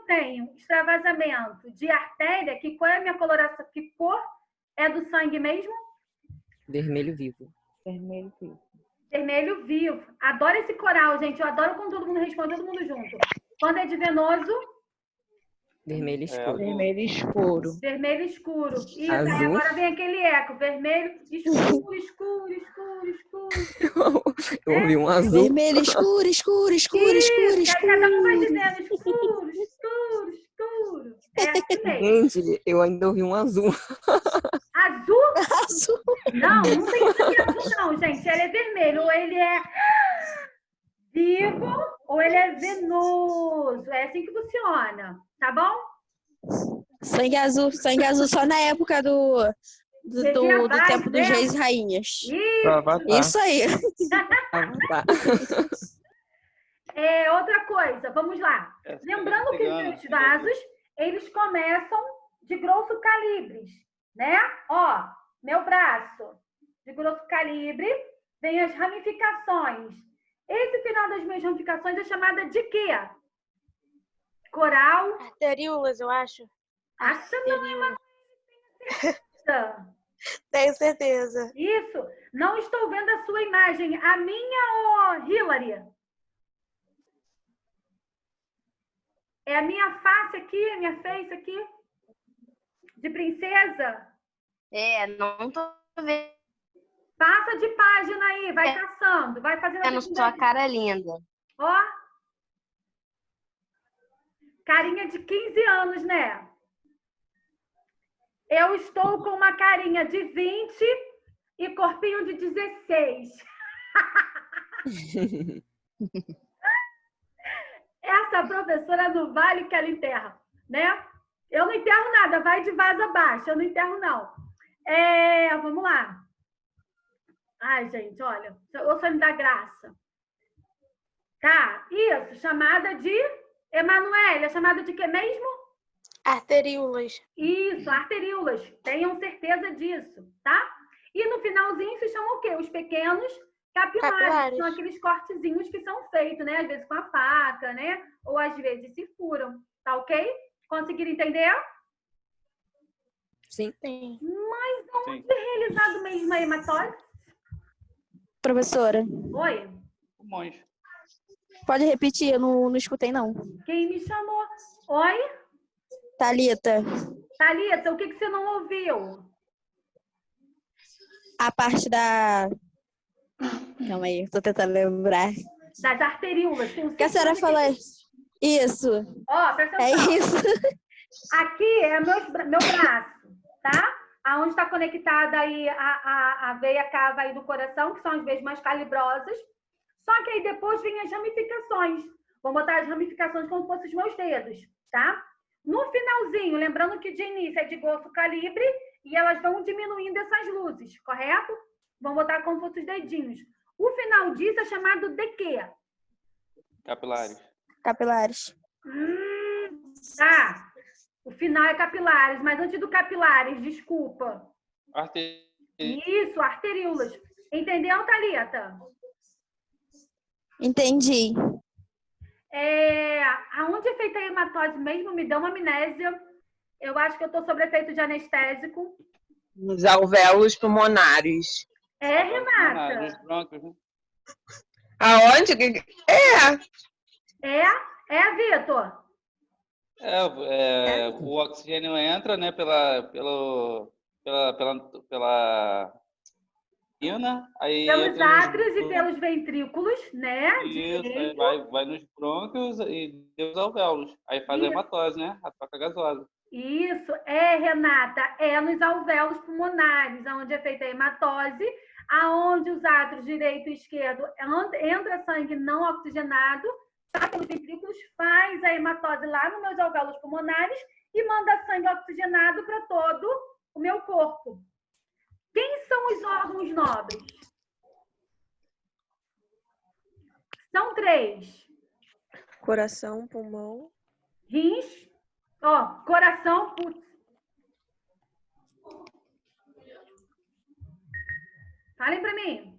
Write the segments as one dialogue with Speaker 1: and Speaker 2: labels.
Speaker 1: tenho extravasamento de artéria, qual é a minha coloração? Que cor é do sangue mesmo?
Speaker 2: Vermelho vivo.
Speaker 3: Vermelho vivo.
Speaker 1: Vermelho vivo. Adoro esse coral, gente. Eu adoro quando todo mundo responde, todo mundo junto. Quando é de venoso?
Speaker 2: Vermelho escuro.
Speaker 3: Vermelho escuro.
Speaker 1: Vermelho escuro. Isso,
Speaker 2: Azul.
Speaker 1: aí agora vem aquele eco. Vermelho escuro, escuro, escuro, escuro.
Speaker 2: Eu ouvi um azul.
Speaker 4: Vermelho escuro, escuro, escuro,
Speaker 1: Isso,
Speaker 4: escuro,
Speaker 1: que aí cada um vai
Speaker 4: escuro.
Speaker 1: dizendo escuro, escuro, escuro. É assim mesmo.
Speaker 2: Gente, eu ainda ouvi um azul.
Speaker 1: Azul?
Speaker 4: Azul.
Speaker 1: Não, não tem sangue azul não, gente. Ele é vermelho. Ou ele é vivo, ou ele é venoso. É assim que funciona. Tá bom?
Speaker 4: Sangue azul só na época do tempo dos reis e rainhas. Isso aí.
Speaker 2: Tá.
Speaker 1: Outra coisa, vamos lá. Lembrando que os vasos, eles começam de grosso calibre, né? Ó, meu braço de grosso calibre, vem as ramificações. Esse final das minhas ramificações é chamada de quê? Coral?
Speaker 5: Arteríolas, eu acho.
Speaker 1: Acha não, Emanuele, tenho certeza.
Speaker 5: Tenho certeza.
Speaker 1: Isso. Não estou vendo a sua imagem. A minha ou Hillary? É a minha face aqui, a minha face aqui? De princesa?
Speaker 5: Não tô vendo.
Speaker 1: Passa de página aí, vai caçando, vai fazendo a
Speaker 5: Sua cara linda.
Speaker 1: Ó. Carinha de 15 anos, né? Eu estou com uma carinha de 20 e corpinho de 16. Essa professora não vale que ela enterra, né? Eu não enterro nada, vai de vaza baixa, eu não enterro não. Vamos lá. Ai, gente, olha, o sonho da graça. Tá, isso, chamada de... Emanuele, é chamada de quê mesmo?
Speaker 5: Arteríolas.
Speaker 1: Isso, arteríolas. Tenham certeza disso, tá? E no finalzinho se chama o quê? Os pequenos capilares. São aqueles cortezinhos que são feitos, né? Às vezes com a faca, né? Ou às vezes se furam. Tá ok? Conseguiram entender?
Speaker 2: Sim.
Speaker 1: Mas onde é realizado mesmo a hematose?
Speaker 4: Professora.
Speaker 1: Oi?
Speaker 6: Pulmões.
Speaker 4: Pode repetir, eu não escutei, não.
Speaker 1: Quem me chamou? Oi?
Speaker 4: Thalita.
Speaker 1: Thalita, o que você não ouviu?
Speaker 4: A parte da... Calma aí, tô tentando lembrar.
Speaker 1: Das arteríolas.
Speaker 4: Que a senhora falou... Isso.
Speaker 1: Ó, presta
Speaker 4: atenção. É isso.
Speaker 1: Aqui é meu braço, tá? Aonde está conectada aí a veia cava aí do coração, que são as veias mais calibrosas. Só que aí depois vem as ramificações. Vou botar as ramificações como se fossem os meus dedos, tá? No finalzinho, lembrando que de início é de grosso calibre e elas vão diminuindo essas luzes, correto? Vão botar como se fossem os dedinhos. O final disso é chamado de quê?
Speaker 6: Capilares.
Speaker 4: Capilares.
Speaker 1: Tá. O final é capilares, mas antes do capilares, desculpa. Isso, arteríolas. Entendeu, Thalita?
Speaker 4: Entendi.
Speaker 1: Aonde é feita a hematose mesmo? Me deu uma amnésia. Eu acho que eu estou sob efeito de anestésico.
Speaker 7: Nos alvéolos pulmonares.
Speaker 1: Renata?
Speaker 6: Nos brônquios, né?
Speaker 7: Aonde?
Speaker 1: Vitor?
Speaker 6: O oxigênio entra, né, pela urina, aí
Speaker 1: pelos átrios e pelos ventrículos, né?
Speaker 6: Isso, aí vai nos brônquios e nos alvéolos. Aí faz a hematose, né? A troca gasosa.
Speaker 1: Isso, Renata, é nos alvéolos pulmonares, onde é feita a hematose, aonde os átrios direito e esquerdo entra sangue não oxigenado, passa pelos ventrículos, faz a hematose lá nos meus alvéolos pulmonares e manda sangue oxigenado para todo o meu corpo. Quem são os órgãos nobres? São 3.
Speaker 3: Coração, pulmão.
Speaker 1: Rins. Coração. Putz. Falem para mim.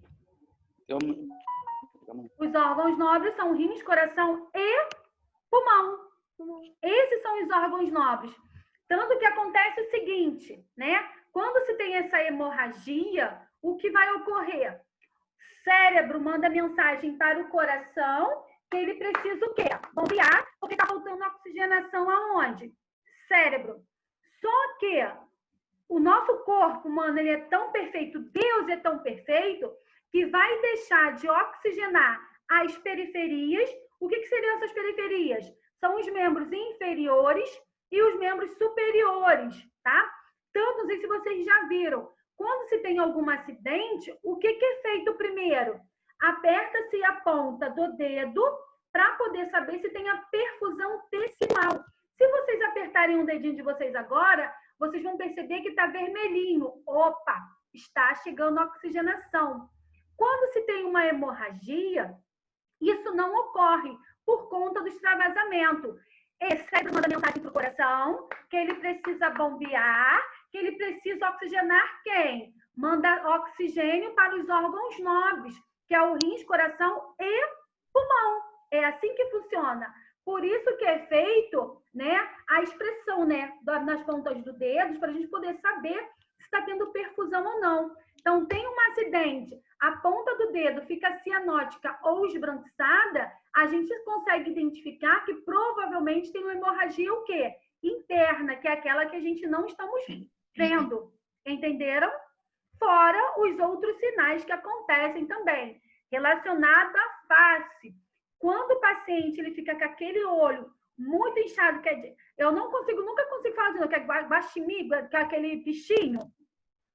Speaker 1: Os órgãos nobres são rins, coração e pulmão. Esses são os órgãos nobres. Tanto que acontece o seguinte, né? Quando se tem essa hemorragia, o que vai ocorrer? O cérebro manda mensagem para o coração que ele precisa o quê? Bombear, porque está faltando oxigenação aonde? Cérebro. Só que o nosso corpo, mano, ele é tão perfeito, Deus é tão perfeito, que vai deixar de oxigenar as periferias. O que seriam essas periferias? São os membros inferiores e os membros superiores, tá? Tanto, não sei se vocês já viram, quando se tem algum acidente, o que é feito primeiro? Aperta-se a ponta do dedo para poder saber se tem a perfusão tecimal. Se vocês apertarem um dedinho de vocês agora, vocês vão perceber que está vermelhinho. Opa, está chegando a oxigenação. Quando se tem uma hemorragia, isso não ocorre por conta do extravasamento. Esse cérebro manda mensagem para o coração que ele precisa bombear, que ele precisa oxigenar quem? Manda oxigênio para os órgãos nobres, que é o rins, coração e pulmão. É assim que funciona. Por isso que é feito, né, a expressão, né, nas pontas dos dedos, para a gente poder saber se está tendo perfusão ou não. Então, tem um acidente, a ponta do dedo fica cianótica ou esbranquiçada, a gente consegue identificar que provavelmente tem uma hemorragia o quê? Interna, que é aquela que a gente não estamos vendo. Entenderam? Fora os outros sinais que acontecem também, relacionado à face. Quando o paciente ele fica com aquele olho muito inchado, eu nunca consigo falar de novo, que é guaxinim, que é aquele bichinho.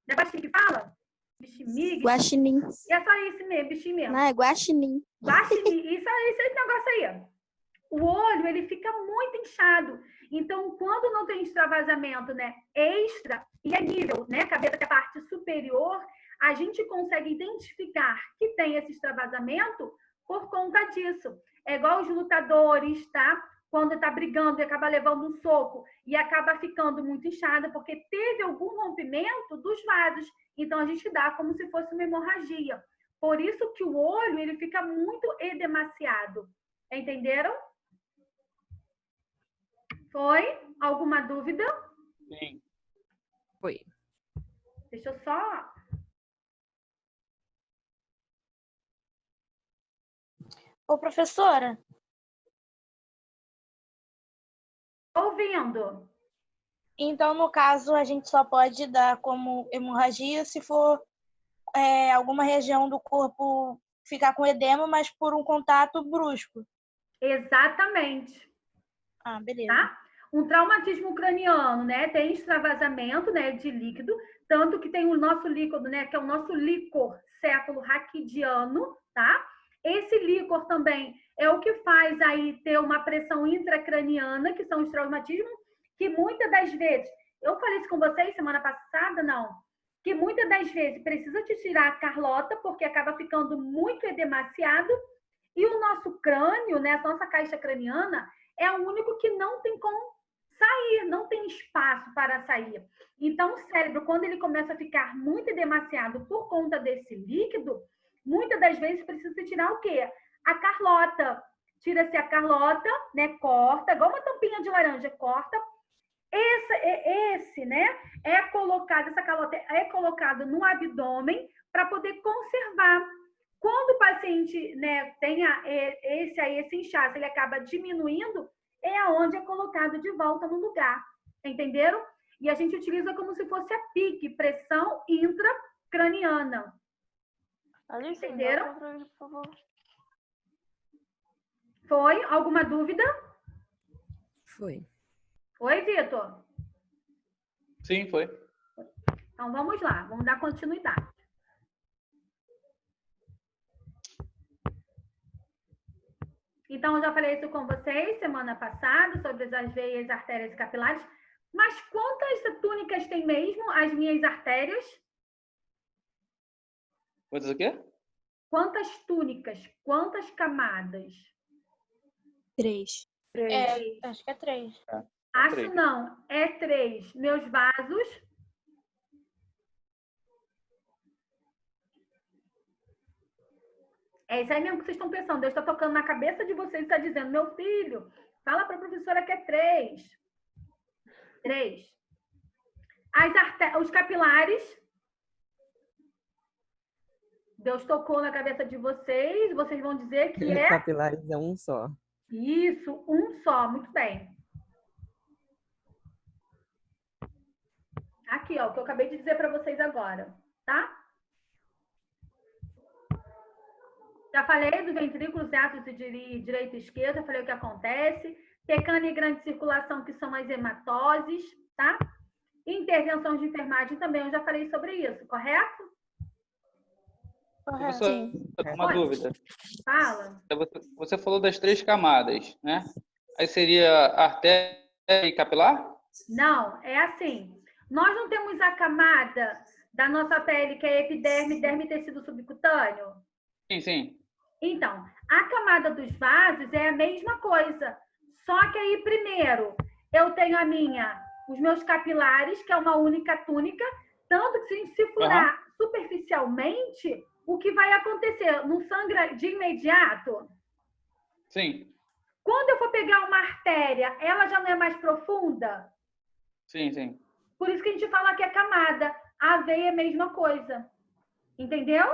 Speaker 1: Não é guaxinim que fala? Bichinho.
Speaker 4: Guaxinim.
Speaker 1: E é só esse mesmo, bichinho mesmo.
Speaker 4: Não, é guaxinim.
Speaker 1: Guaxinim, isso é esse negócio aí. O olho, ele fica muito inchado. Então, quando não tem extravasamento, né, extra, e é nível, né, cabeça que é a parte superior, a gente consegue identificar que tem esse extravasamento por conta disso. É igual os lutadores, tá? Quando tá brigando e acaba levando um soco e acaba ficando muito inchada porque teve algum rompimento dos vasos. Então, a gente dá como se fosse uma hemorragia. Por isso que o olho, ele fica muito edemaciado. Entenderam? Foi? Alguma dúvida?
Speaker 6: Sim.
Speaker 2: Foi.
Speaker 1: Deixa eu só...
Speaker 5: Ô, professora,
Speaker 1: Ouvindo.
Speaker 5: então, no caso, a gente só pode dar como hemorragia se for alguma região do corpo ficar com edema, mas por um contato brusco.
Speaker 1: Exatamente.
Speaker 5: Ah, beleza.
Speaker 1: Tá? Um traumatismo craniano, né? Tem extravasamento, né, de líquido, tanto que tem o nosso líquido, né, que é o nosso líquor céfalo-raquidiano, tá? Esse líquor também é o que faz aí ter uma pressão intracraniana, que são os traumatismos, que muitas das vezes, eu falei isso com vocês semana passada, não, que muitas das vezes precisa te tirar a carlota, porque acaba ficando muito edemaciado, e o nosso crânio, né, a nossa caixa craniana, é o único que não tem como sair, não tem espaço para sair. Então, o cérebro, quando ele começa a ficar muito edemaciado por conta desse líquido, muitas das vezes precisa tirar o quê? A carlota. Tira-se a carlota, né? Corta, igual uma tampinha de laranja, corta. Esse, né? Essa carlota é colocada no abdômen para poder conservar. Quando o paciente, né, tenha esse inchaço, ele acaba diminuindo, é aonde é colocado de volta no lugar. Entenderam? E a gente utiliza como se fosse a PIC, pressão intracraniana.
Speaker 5: Alice,
Speaker 1: Entenderam?
Speaker 5: por favor.
Speaker 1: Foi? Alguma dúvida?
Speaker 2: Foi.
Speaker 1: Oi, Vitor?
Speaker 6: Sim, foi.
Speaker 1: Então, vamos lá. Vamos dar continuidade. Então, eu já falei isso com vocês semana passada, sobre as veias, artérias e capilares. Mas quantas túnicas tem mesmo as minhas artérias?
Speaker 6: Quantas o quê?
Speaker 1: Quantas túnicas? Quantas camadas?
Speaker 3: 3.
Speaker 5: Acho que é 3.
Speaker 1: Acho
Speaker 6: 3.
Speaker 1: não. É 3. Meus vasos. É isso aí mesmo que vocês estão pensando. Deus está tocando na cabeça de vocês e está dizendo, meu filho, Fala para a professora que é 3. 3. Os capilares. Deus tocou na cabeça de vocês. Vocês vão dizer que é...
Speaker 2: Capilares é um só.
Speaker 1: Isso, um só. Muito bem. Aqui, ó, o que eu acabei de dizer para vocês agora, tá? Já falei dos ventrículos, atos de direita e esquerda, falei o que acontece. Pequena e grande circulação, que são as hematoses, tá? Intervenção de enfermagem também, eu já falei sobre isso, correto?
Speaker 5: Correto.
Speaker 7: Sim.
Speaker 6: Uma dúvida.
Speaker 1: Fala.
Speaker 6: Você falou das 3 camadas, né? Aí seria artéria e capilar?
Speaker 1: Não, é assim. Nós não temos a camada da nossa pele, que é epiderme, derme e tecido subcutâneo?
Speaker 6: Sim, sim.
Speaker 1: Então, a camada dos vasos é a mesma coisa. Só que aí, primeiro, eu tenho os meus capilares, que é uma única túnica, tanto que se a gente se furar superficialmente, o que vai acontecer? Não sangra de imediato?
Speaker 6: Sim.
Speaker 1: Quando eu for pegar uma artéria, ela já não é mais profunda?
Speaker 6: Sim, sim.
Speaker 1: Por isso que a gente fala que é camada. A veia é a mesma coisa. Entendeu?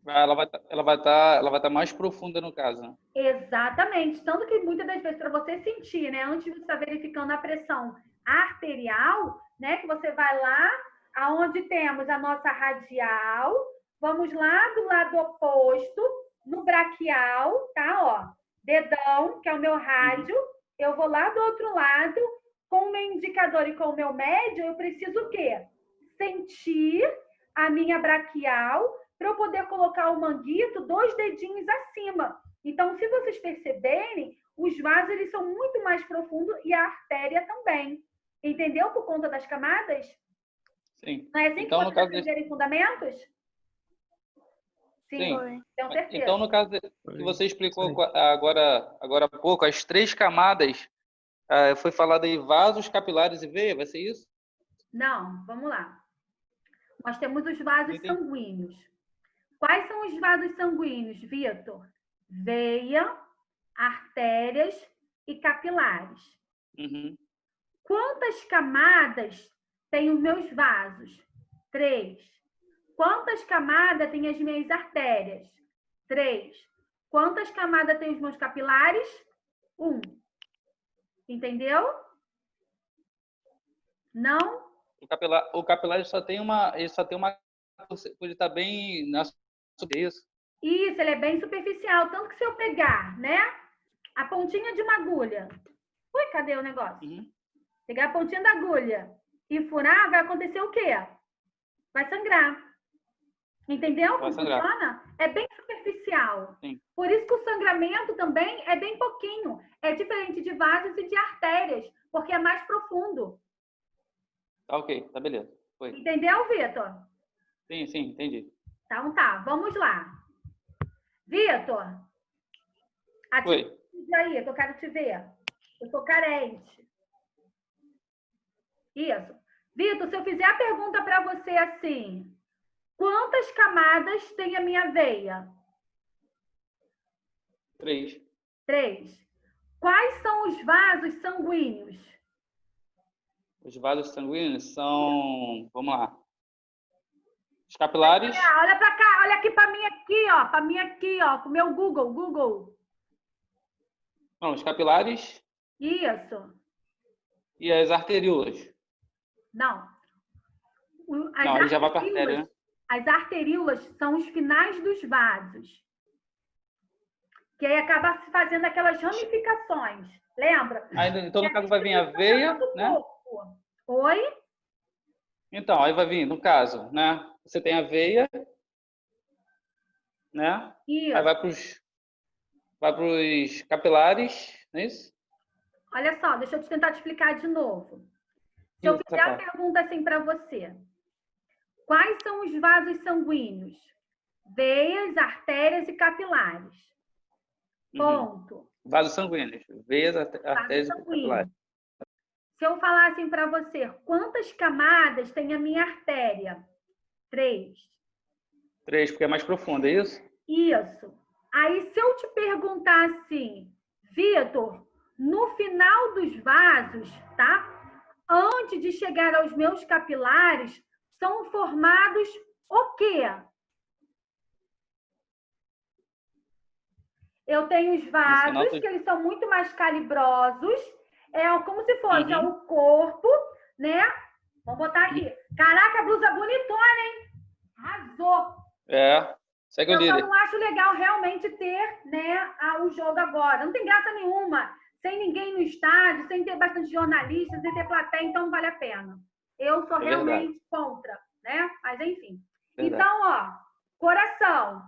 Speaker 6: Ela vai estar mais profunda no caso, né?
Speaker 1: Exatamente. Tanto que muitas das vezes, para você sentir, né, antes de você estar verificando a pressão arterial, né, que você vai lá, aonde temos a nossa radial, vamos lá do lado oposto, no braquial, tá? Ó, dedão, que é o meu rádio, eu vou lá do outro lado, com o meu indicador e com o meu médio, eu preciso o quê? Sentir a minha braquial para eu poder colocar o manguito 2 dedinhos acima. Então, se vocês perceberem, os vasos eles são muito mais profundos e a artéria também. Entendeu? Por conta das camadas?
Speaker 6: Sim.
Speaker 1: Não é assim
Speaker 6: então,
Speaker 1: que vocês aprenderem fundamentos?
Speaker 6: Sim.
Speaker 1: Tenho certeza.
Speaker 6: Então, no caso que você explicou agora há pouco, as 3 camadas, foi falado aí vasos, capilares e veia, vai ser isso?
Speaker 1: Não, vamos lá. Nós temos os vasos sanguíneos. Quais são os vasos sanguíneos, Vitor? Veia, artérias e capilares.
Speaker 6: Uhum.
Speaker 1: Quantas camadas têm os meus vasos? 3. Quantas camadas têm as minhas artérias? 3. Quantas camadas têm os meus capilares? 1. Entendeu? Não?
Speaker 6: O capilar ele só tem uma ele está bem na isso.
Speaker 1: Isso, ele é bem superficial. Tanto que se eu pegar, né, a pontinha de uma agulha. Ui, cadê o negócio? Pegar a pontinha da agulha e furar, vai acontecer o quê? Vai sangrar. Entendeu como funciona? É bem superficial.
Speaker 6: Sim.
Speaker 1: Por isso que o sangramento também é bem pouquinho. É diferente de vasos e de artérias, porque é mais profundo.
Speaker 6: Ok, tá beleza. Foi.
Speaker 1: Entendeu, Vitor?
Speaker 6: Sim, entendi.
Speaker 1: Então tá, vamos lá. Vitor,
Speaker 6: Oi.
Speaker 1: aí, que eu quero te ver. Eu tô carente. Isso. Vitor, se eu fizer a pergunta para você assim, quantas camadas tem a minha veia?
Speaker 6: 3.
Speaker 1: 3. Quais são os vasos sanguíneos?
Speaker 6: Os vasos sanguíneos são, vamos lá. Os capilares.
Speaker 1: Olha para cá, olha aqui para mim aqui, ó, com o meu Google.
Speaker 6: Não, os capilares.
Speaker 1: Isso.
Speaker 6: E as arteríolas.
Speaker 1: Não.
Speaker 6: Não, aí já vai para a artéria, né?
Speaker 1: As arteríolas são os finais dos vasos. Que aí acaba se fazendo aquelas ramificações. Lembra?
Speaker 6: Aí, então, no caso, vai vir a veia, né?
Speaker 1: Oi?
Speaker 6: Então, aí vai vir, no caso, né? Você tem a veia, né?
Speaker 1: Isso.
Speaker 6: Aí vai para os capilares, não é isso?
Speaker 1: Olha só, deixa eu tentar te explicar de novo. Se eu fizer a pergunta assim para você. Quais são os vasos sanguíneos? Veias, artérias e capilares. Ponto.
Speaker 6: Vasos sanguíneos. Veias, artérias e capilares.
Speaker 1: Se eu falar assim para você, quantas camadas tem a minha artéria? 3.
Speaker 6: 3, porque é mais profundo, é isso?
Speaker 1: Isso. Aí, se eu te perguntar assim, Vitor, no final dos vasos, tá? Antes de chegar aos meus capilares, são formados o quê? Eu tenho os vasos, que eles são muito mais calibrosos. É como se fosse o corpo, né? Vamos botar aqui. Caraca, blusa bonitona, hein? Arrasou.
Speaker 6: Segue o líder.
Speaker 1: Eu só não acho legal realmente ter, né, o jogo agora. Não tem graça nenhuma. Sem ninguém no estádio, sem ter bastante jornalistas, sem ter plateia, então não vale a pena. Eu sou realmente contra, né? Mas enfim.
Speaker 6: Verdade.
Speaker 1: Então, ó, coração,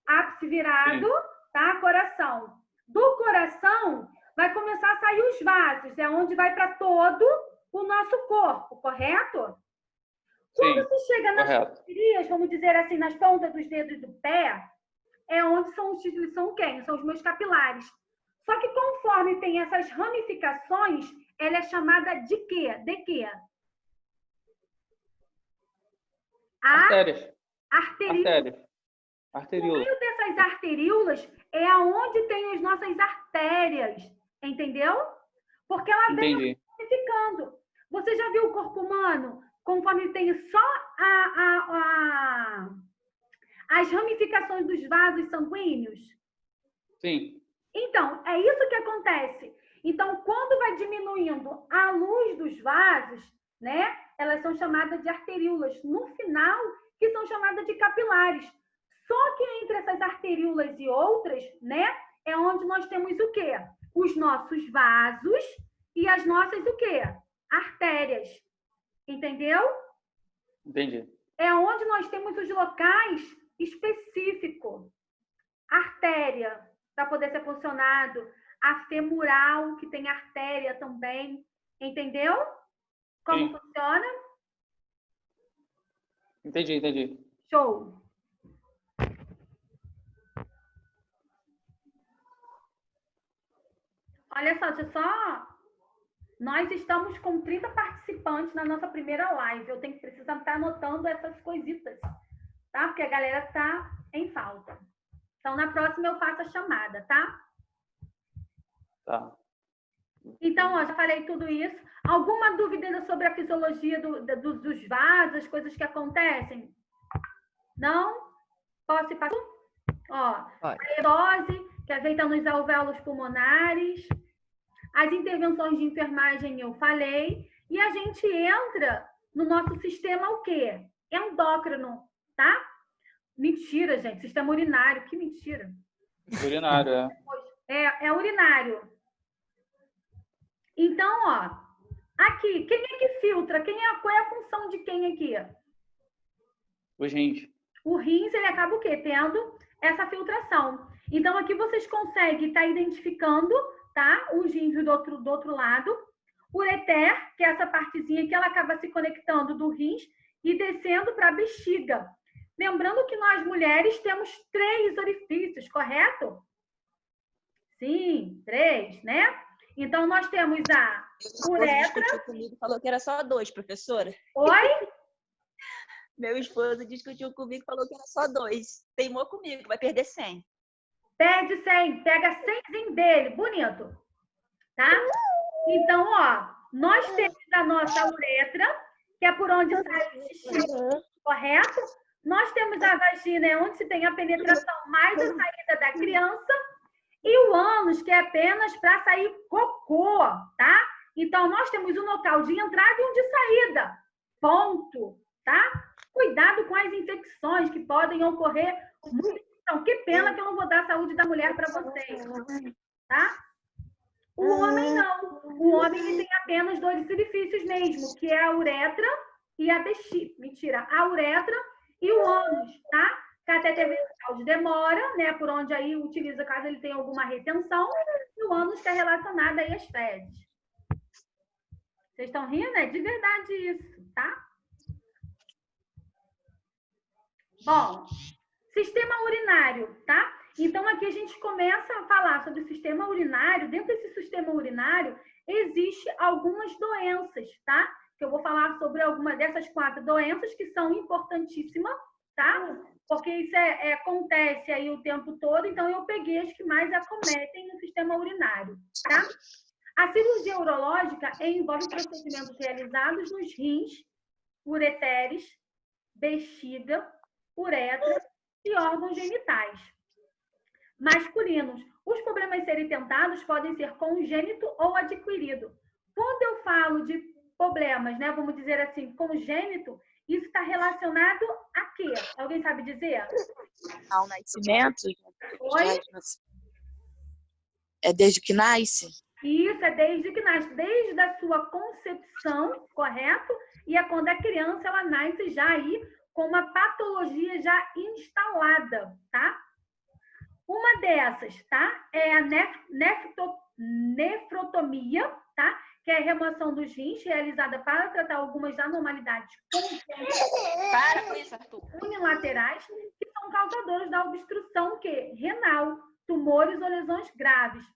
Speaker 1: ápice virado, tá? Coração. Do coração vai começar a sair os vasos, é onde vai para todo o nosso corpo, correto? Quando você chega nas arterias, vamos dizer assim, nas pontas dos dedos do pé, é onde são quem? São os meus capilares. Só que conforme tem essas ramificações, ela é chamada de quê? De quê?
Speaker 6: Artérias.
Speaker 1: No meio dessas arteríolas é aonde tem as nossas artérias, entendeu? Porque ela vem ramificando. Você já viu o corpo humano? Conforme tem só as ramificações dos vasos sanguíneos?
Speaker 6: Sim.
Speaker 1: Então, é isso que acontece. Então, quando vai diminuindo a luz dos vasos, né? Elas são chamadas de arteríolas. No final, que são chamadas de capilares. Só que entre essas arteríolas e outras, né? É onde nós temos o quê? Os nossos vasos e as nossas o quê? Artérias. Entendeu?
Speaker 6: Entendi.
Speaker 1: É onde nós temos os locais específicos. Artéria, para poder ser funcionado. A femoral, que tem artéria também. Entendeu? Como funciona?
Speaker 6: Entendi.
Speaker 1: Show. Olha só, deixa só... Nós estamos com 30 participantes na nossa primeira live. Eu precisar estar anotando essas coisitas, tá? Porque a galera está em falta. Então, na próxima eu faço a chamada, tá?
Speaker 6: Tá.
Speaker 1: Então, ó, já falei tudo isso. Alguma dúvida sobre a fisiologia dos vasos, as coisas que acontecem? Não? Posso ir para... Ó, a aerose, que é feita nos alvéolos pulmonares. As intervenções de enfermagem eu falei. E a gente entra no nosso sistema o quê? Endócrino, tá? Mentira, gente. Sistema urinário. Que mentira.
Speaker 6: Urinário,
Speaker 1: É urinário. Então, ó. Aqui, quem é que filtra? Qual é a função de quem aqui?
Speaker 6: Os rins.
Speaker 1: O rins, ele acaba o quê? Tendo essa filtração. Então, aqui vocês conseguem estar identificando, tá? Os rins do outro lado. O ureter, que é essa partezinha que ela acaba se conectando do rins e descendo para a bexiga. Lembrando que nós mulheres temos 3 orifícios, correto? Sim, 3, né? Então, nós temos a uretra.
Speaker 3: Discutiu comigo, falou que era só 2, professora.
Speaker 1: Oi?
Speaker 3: Meu esposo discutiu comigo, falou que era só 2. Teimou comigo, vai perder 100.
Speaker 1: Perde 100, pega 100 dele, bonito. Tá? Então, ó, nós temos a nossa uretra, que é por onde sai o xixi, correto? Nós temos a vagina, é onde se tem a penetração mais a saída da criança. E o ânus, que é apenas para sair cocô, tá? Então, nós temos um local de entrada e um de saída. Ponto, tá? Cuidado com as infecções que podem ocorrer. Então, que pena que eu não vou dar a saúde da mulher para vocês, tá? O homem não. O homem ele tem apenas 2 orifícios mesmo, que é a uretra e a bexiga. Mentira, a uretra e o ânus, tá? Catéter vesical de demora, né? Por onde aí utiliza caso ele tenha alguma retenção. E o ânus que é relacionado aí às fezes. Vocês estão rindo? É de verdade isso, tá? Bom, sistema urinário, tá? Então, aqui a gente começa a falar sobre o sistema urinário. Dentro desse sistema urinário, existe algumas doenças, tá? Que eu vou falar sobre alguma dessas 4 doenças que são importantíssimas, tá? Porque isso acontece aí o tempo todo, então eu peguei as que mais acometem no sistema urinário, tá? A cirurgia urológica envolve procedimentos realizados nos rins, ureteres, bexiga, uretra e órgãos genitais masculinos. Os problemas serem tentados podem ser congênito ou adquirido. Quando eu falo de problemas, né, vamos dizer assim, congênito, isso está relacionado a quê? Alguém sabe dizer?
Speaker 5: Ao nascimento?
Speaker 1: Oi?
Speaker 5: É desde que nasce?
Speaker 1: Isso, é desde que nasce, desde a sua concepção, correto? E é quando a criança ela nasce já aí com uma patologia já instalada, tá? Uma dessas, tá? É a nefrotomia, tá? Que é a remoção dos rins, realizada para tratar algumas anormalidades
Speaker 3: Para com isso, Arthur.
Speaker 1: unilaterais, que são causadoras da obstrução renal, tumores ou lesões graves.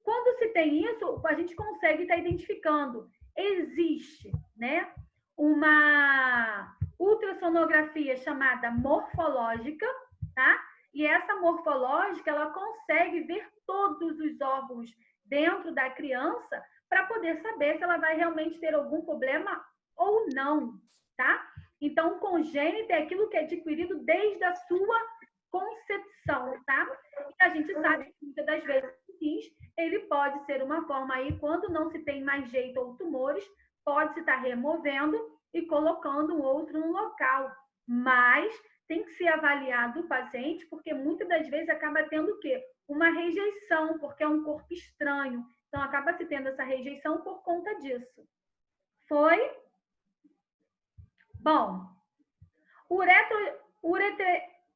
Speaker 1: Quando se tem isso, a gente consegue estar identificando. Existe, né, uma ultrassonografia chamada morfológica, tá? E essa morfológica, ela consegue ver todos os órgãos dentro da criança para poder saber se ela vai realmente ter algum problema ou não, tá? Então, congênito é aquilo que é adquirido desde a sua concepção, tá? E a gente sabe que muitas das vezes ele pode ser uma forma aí, quando não se tem mais jeito ou tumores, pode-se estar removendo e colocando um outro no local. Mas tem que ser avaliado o paciente, porque muitas das vezes acaba tendo o quê? Uma rejeição, porque é um corpo estranho. Então, acaba se tendo essa rejeição por conta disso. Foi? Bom,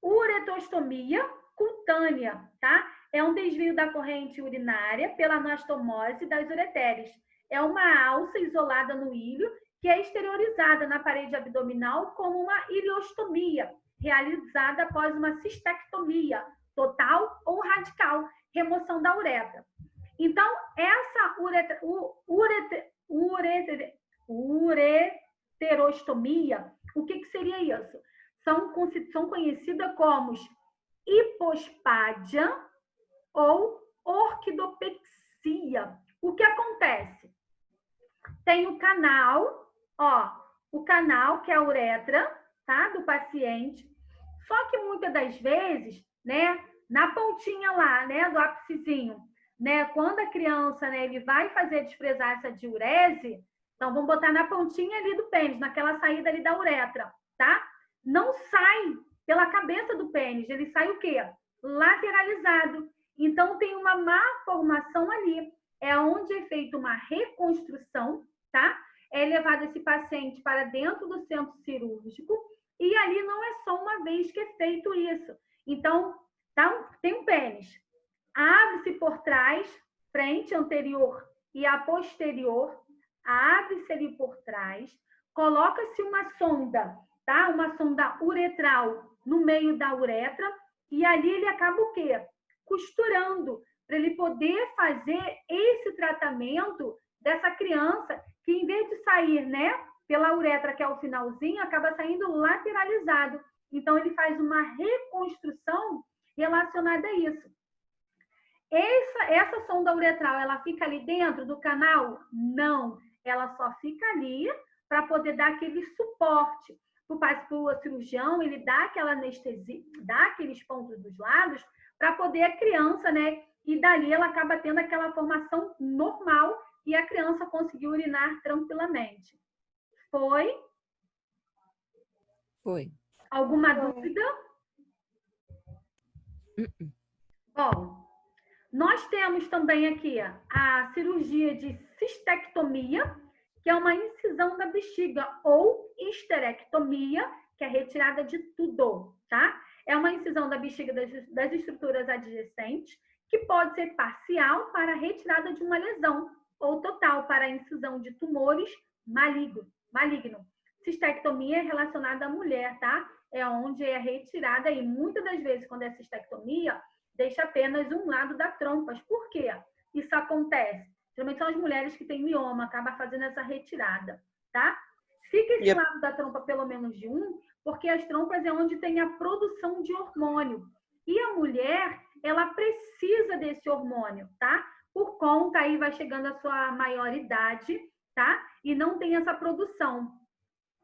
Speaker 1: uretostomia cutânea, tá? É um desvio da corrente urinária pela anastomose das ureteres. É uma alça isolada no ilho que é exteriorizada na parede abdominal como uma ileostomia, realizada após uma cistectomia total ou radical, remoção da uretra. Então, essa ureterostomia, o que seria isso? São conhecidas como hipospádia ou orquidopexia. O que acontece? Tem o canal, o canal que é a uretra, tá, do paciente. Só que muitas das vezes, né, na pontinha lá, né, do ápicezinho, né, quando a criança, né, ele vai fazer desprezar essa diurese, então vamos botar na pontinha ali do pênis, naquela saída ali da uretra, tá? Não sai pela cabeça do pênis, ele sai o quê? Lateralizado. Então tem uma má formação ali. É onde é feita uma reconstrução, tá? É levado esse paciente para dentro do centro cirúrgico e ali não é só uma vez que é feito isso. Então, tem um pênis. Abre-se por trás, frente, anterior e a posterior. Abre-se ali por trás. Coloca-se uma sonda, tá? Uma sonda uretral no meio da uretra e ali ele acaba o quê? Costurando, para ele poder fazer esse tratamento dessa criança que, em vez de sair, né, pela uretra, que é o finalzinho, acaba saindo lateralizado. Então, ele faz uma reconstrução relacionada a isso. Essa sonda uretral, ela fica ali dentro do canal? Não. Ela só fica ali para poder dar aquele suporte. Para o cirurgião, ele dá aquela anestesia, dá aqueles pontos dos lados para poder a criança, né? E dali ela acaba tendo aquela formação normal e a criança conseguiu urinar tranquilamente. Foi?
Speaker 2: Foi.
Speaker 1: Alguma dúvida? Bom, nós temos também aqui a cirurgia de cistectomia, que é uma incisão da bexiga, ou histerectomia, que é retirada de tudo, tá? É uma incisão da bexiga das estruturas adjacentes, que pode ser parcial para a retirada de uma lesão, ou total para a incisão de tumores maligno. Cistectomia é relacionada à mulher, tá? É onde é retirada, e muitas das vezes, quando é cistectomia, deixa apenas um lado da trompa. Por quê? Isso acontece. Geralmente são as mulheres que têm mioma, acaba fazendo essa retirada, tá? Fica esse lado da trompa pelo menos de um, porque as trompas é onde tem a produção de hormônio. E a mulher, ela precisa desse hormônio, tá? por conta aí vai chegando a sua maioridade, tá? E não tem essa produção.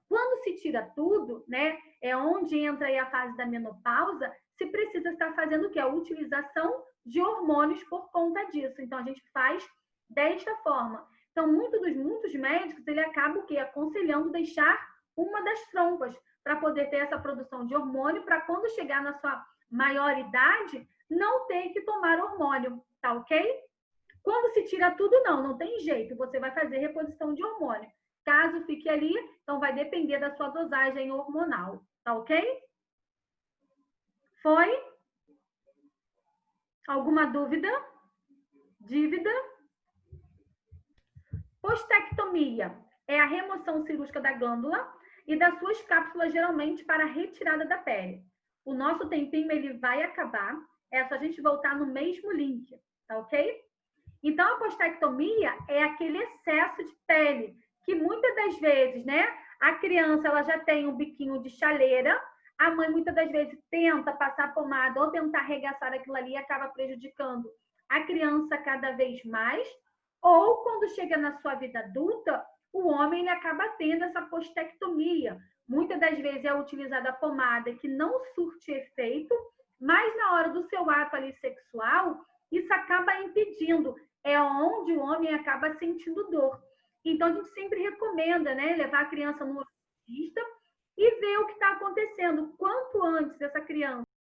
Speaker 1: Quando se tira tudo, né, é onde entra aí a fase da menopausa, se precisa estar fazendo o quê? A utilização de hormônios por conta disso. Então, a gente faz desta forma. Então, muitos médicos, ele acaba o quê? Aconselhando deixar uma das trompas para poder ter essa produção de hormônio, para quando chegar na sua maioridade, não ter que tomar hormônio, tá ok? Quando se tira tudo, não tem jeito, você vai fazer reposição de hormônio. Caso fique ali, então vai depender da sua dosagem hormonal, tá ok? Foi? Alguma dúvida? Dívida? Postectomia é a remoção cirúrgica da glândula e das suas cápsulas, geralmente para a retirada da pele. O nosso tempinho ele vai acabar, é só a gente voltar no mesmo link, tá ok? Então, a postectomia é aquele excesso de pele, que muitas das vezes, né, a criança ela já tem um biquinho de chaleira, a mãe muitas das vezes tenta passar pomada ou tentar arregaçar aquilo ali e acaba prejudicando a criança cada vez mais, ou quando chega na sua vida adulta, o homem ele acaba tendo essa postectomia. Muitas das vezes é utilizada a pomada que não surte efeito, mas na hora do seu ato ali sexual, isso acaba impedindo. É onde o homem acaba sentindo dor. Então, a gente sempre recomenda, né, levar a criança no urologista e ver o que está acontecendo. Quanto antes essa criança